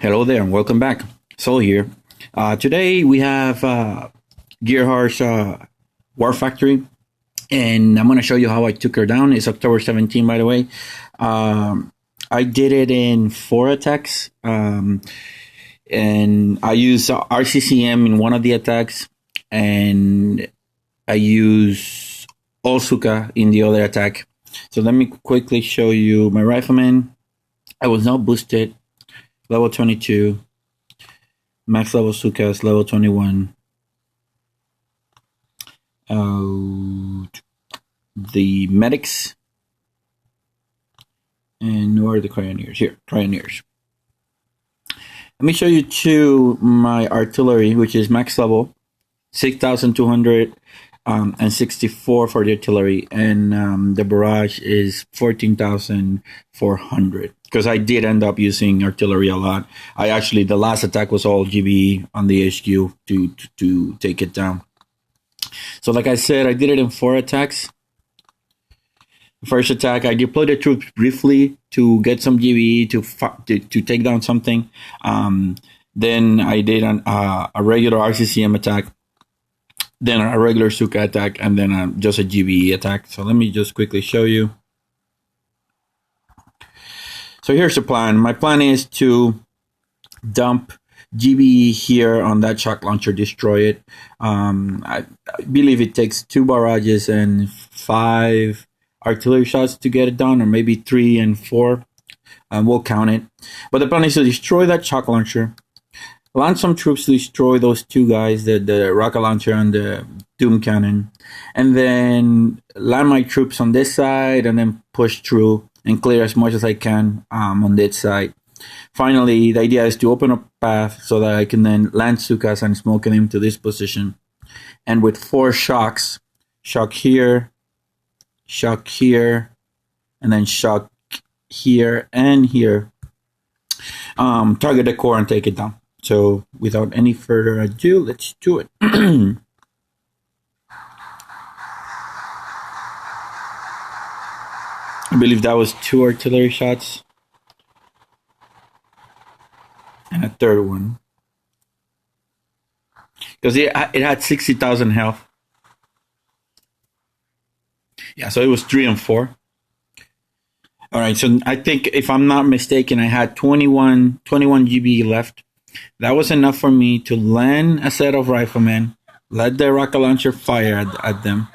Hello there and welcome back. Sol here. Today we have Gearheart's War Factory, and I'm going to show you how I took her down. It's October 17, by the way. I did it in 4 attacks, and I used RZCM in one of the attacks, and I used all Zookas in the other attack. So let me quickly show you my Rifleman. I was not boosted. Level 22, max level Zookas, level 21. The medics, and where are the Cryoneers? Here, Cryoneers. Let me show you my artillery, which is max level, 6,264 for the artillery, and the barrage is 14,400. Because I did end up using artillery a lot. The last attack was all GBE on the HQ to take it down. So like I said, I did it in 4 attacks. First attack, I deployed the troops briefly to get some GBE to take down something. Then I did a regular RCCM attack, then a regular Zookas attack, and then just a GBE attack. So let me just quickly show you. So here's the plan. My plan is to dump GBE here on that shock launcher, destroy it. I believe it takes 2 barrages and 5 artillery shots to get it done, or maybe 3 and 4. We'll count it. But the plan is to destroy that shock launcher, launch some troops to destroy those 2 guys, the rocket launcher and the doom cannon, and then land my troops on this side and then push through and clear as much as I can on this side. Finally, the idea is to open up a path so that I can then land Zookas and smoke him to this position. And with 4 shocks, shock here, and then shock here and here, target the core and take it down. So without any further ado, let's do it. I believe that was 2 artillery shots and a third one, because it had 60,000 health. Yeah, so it was 3 and 4. All right, so I think if I'm not mistaken, I had 21 GBE left. That was enough for me to land a set of riflemen, let the rocket launcher fire at them.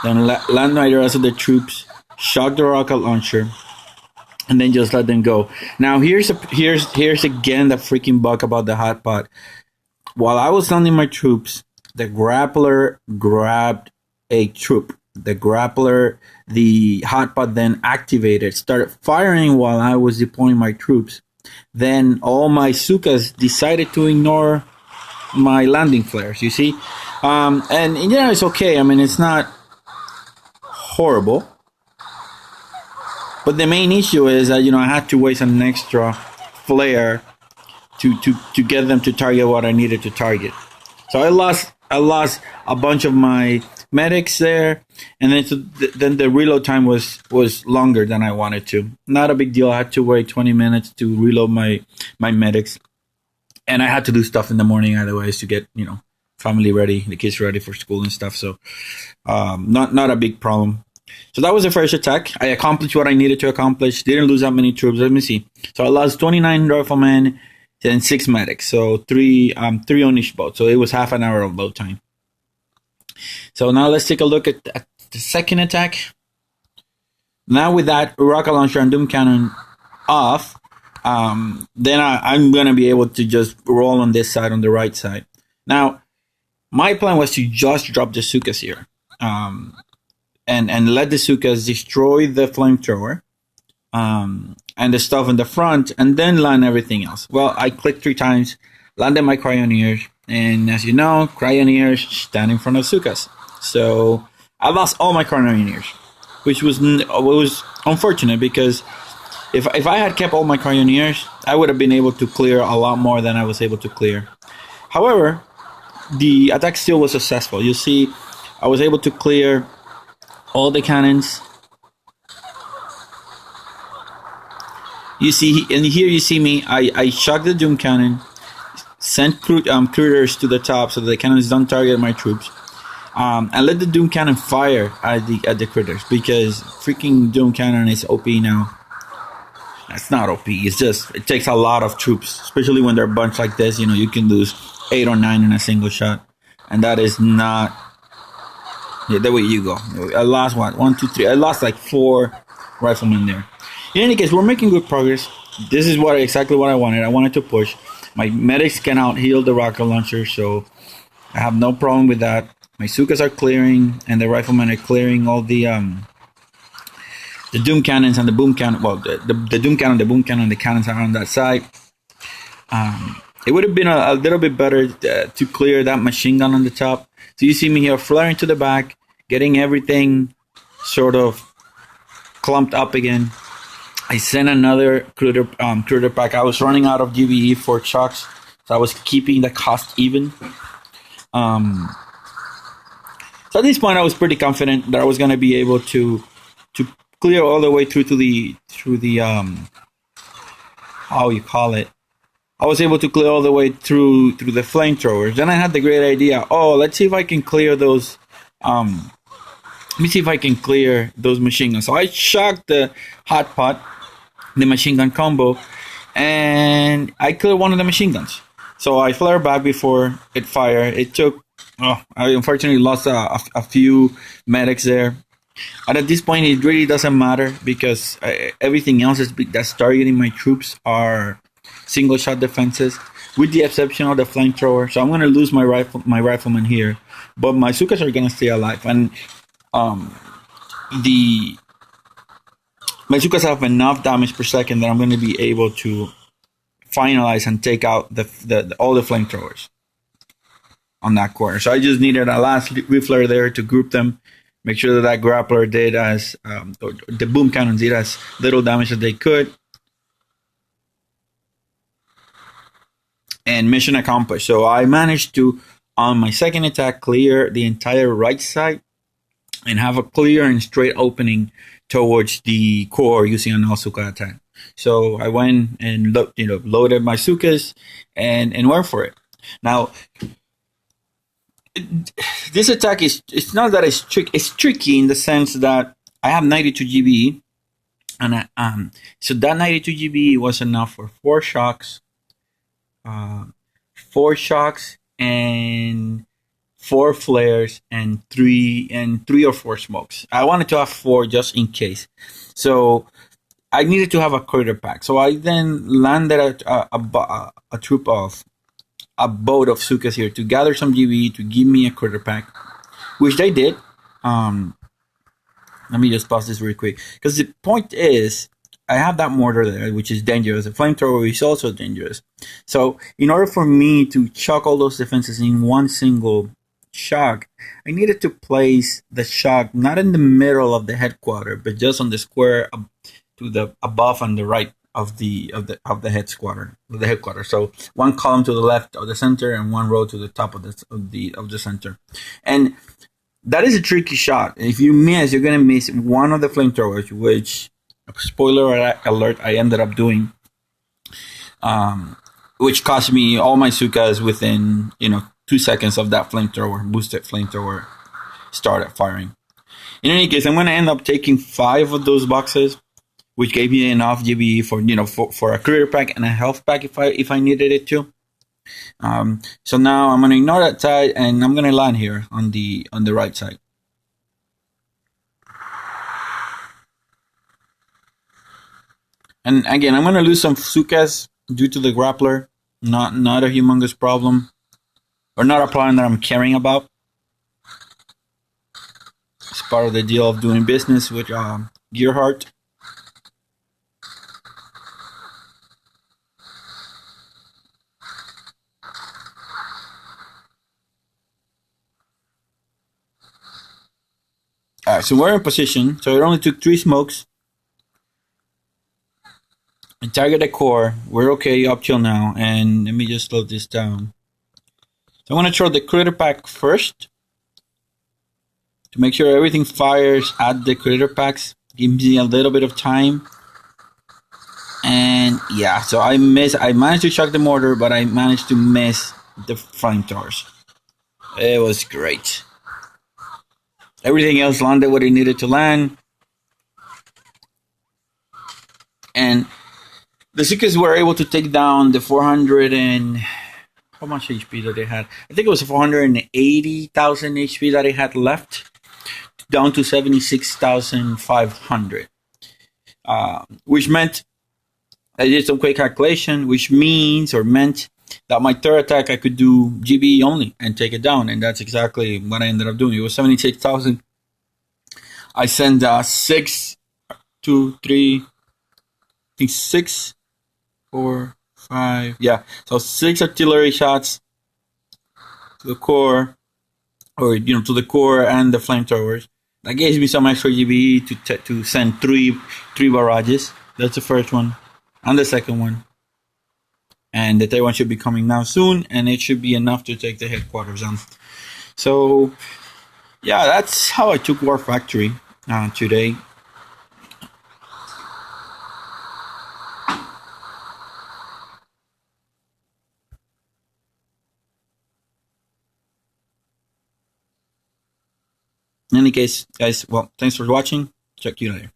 Then land my rest of the troops, shock the rocket launcher, and then just let them go. Now here's again the freaking bug about the hot pot. While I was landing my troops, the grappler grabbed a troop. The hot pot then activated, started firing while I was deploying my troops. Then all my Zookas decided to ignore my landing flares. You see, and it's okay. I mean, it's not horrible, but the main issue is that I had to waste an extra flare to get them to target what I needed to target. So I lost a bunch of my medics there, and then the reload time was longer than I wanted to. Not a big deal. I had to wait 20 minutes to reload my medics, and I had to do stuff in the morning otherwise to get family ready, the kids ready for school and stuff. So not a big problem. So that was the first attack. I accomplished what I needed to accomplish. Didn't lose that many troops. Let me see. So I lost 29 riflemen and 6 medics. So 3 on each boat. So it was half an hour of boat time. So now let's take a look at the second attack. Now with that rocket launcher and doom cannon off, then I'm going to be able to just roll on this side, on the right side. Now, my plan was to just drop the Zookas here, and let the Zookas destroy the flamethrower and the stuff in the front, and then land everything else. Well, I clicked 3 times, landed my Cryoneers, and as you know, Cryoneers stand in front of Zookas. So I lost all my Cryoneers, which was unfortunate, because if I had kept all my Cryoneers, I would have been able to clear a lot more than I was able to clear. However, the attack still was successful. You see, I was able to clear all the cannons You see, and here you see me. I shot the Doom Cannon, sent critters to the top so the cannons don't target my troops. And let the Doom Cannon fire at the critters, because freaking Doom Cannon is OP now. It's not OP. It's just it takes a lot of troops, especially when they're bunched like this. You know, you can lose 8 or 9 in a single shot, and that is not. Yeah, there you go. I lost what? 1, 2, 3. I lost like 4 riflemen there. In any case, we're making good progress. This is exactly what I wanted. I wanted to push. My medics can out heal the rocket launcher, so I have no problem with that. My Zookas are clearing, and the riflemen are clearing all the Doom Cannons and the Boom Cannon. Well, the Doom Cannon, the Boom Cannon, the cannons are on that side. It would have been a little bit better to clear that machine gun on the top. So you see me here flaring to the back, getting everything sort of clumped up again. I sent another critter pack. I was running out of GBE for chucks, so I was keeping the cost even. So at this point, I was pretty confident that I was going to be able to clear all the way through the how you call it. I was able to clear all the way through the flamethrowers. Then I had the great idea. Oh, let's see if I can clear those. Let me see if I can clear those machine guns. So I shocked the hot pot, the machine gun combo, and I cleared one of the machine guns. So I flared back before it fired. It took. I unfortunately lost a few medics there. And at this point, it really doesn't matter, because everything else that's targeting my troops are single shot defenses, with the exception of the flamethrower. So I'm going to lose my rifleman here, but my Zookas are going to stay alive. And my Zookas have enough damage per second that I'm going to be able to finalize and take out all the flamethrowers on that corner. So I just needed a last rifler there to group them, make sure that grappler did as the boom cannons did as little damage as they could, and mission accomplished. So I managed to, on my second attack, clear the entire right side and have a clear and straight opening towards the core using an all-Zooka attack. So I went and loaded my Zookas and went for it. Now, this attack it's not that it's tricky. It's tricky in the sense that I have 92 GBE, and so that 92 GBE was enough for 4 shocks, and 4 flares, and 3 or 4 smokes. I wanted to have 4 just in case. So I needed to have a critter pack. So I then landed a troop of a boat of Zookas here to gather some GBE to give me a critter pack, which they did. Let me just pause this really quick, because the point is, I have that mortar there, which is dangerous. The flamethrower is also dangerous. So in order for me to chuck all those defenses in one single shock, I needed to place the shock not in the middle of the headquarters, but just on the square to the above and the right of the headquarters. So one column to the left of the center and one row to the top of the center. And that is a tricky shot. If you miss, you're gonna miss one of the flamethrowers, which, spoiler alert, I ended up doing, which cost me all my Zookas within 2 seconds of that boosted flamethrower started firing. In any case, I'm gonna end up taking 5 of those boxes, which gave me enough GBE for a critter pack and a health pack if I needed it to. So now I'm gonna ignore that side, and I'm gonna land here on the right side. And again, I'm gonna lose some Zookas due to the grappler. Not a humongous problem, or not a problem that I'm caring about. It's part of the deal of doing business with Gearheart. Alright, so we're in position. So it only took 3 smokes. And target the core. We're okay up till now. And let me just slow this down. So I'm going to throw the critter pack first, to make sure everything fires at the critter packs. Gives me a little bit of time. And yeah, so I managed to chuck the mortar, but I managed to miss the flamethrowers. It was great. Everything else landed what it needed to land. And the Zookas were able to take down the 400 and how much HP that they had? I think it was 480,000 HP that it had left, down to 76,500. Which meant I did some quick calculation, which meant that my third attack I could do GBE only and take it down, and that's exactly what I ended up doing. It was 76,000. I sent 6, 2, 3, I think 6, 4, 5, yeah. So 6 artillery shots to the core, or to the core and the flamethrowers. That gives me some extra GBE to send three barrages. That's the first one, and the second one, and the third one should be coming now soon, and it should be enough to take the headquarters on. So, yeah, that's how I took War Factory today. In any case, guys, well, thanks for watching. Check you later.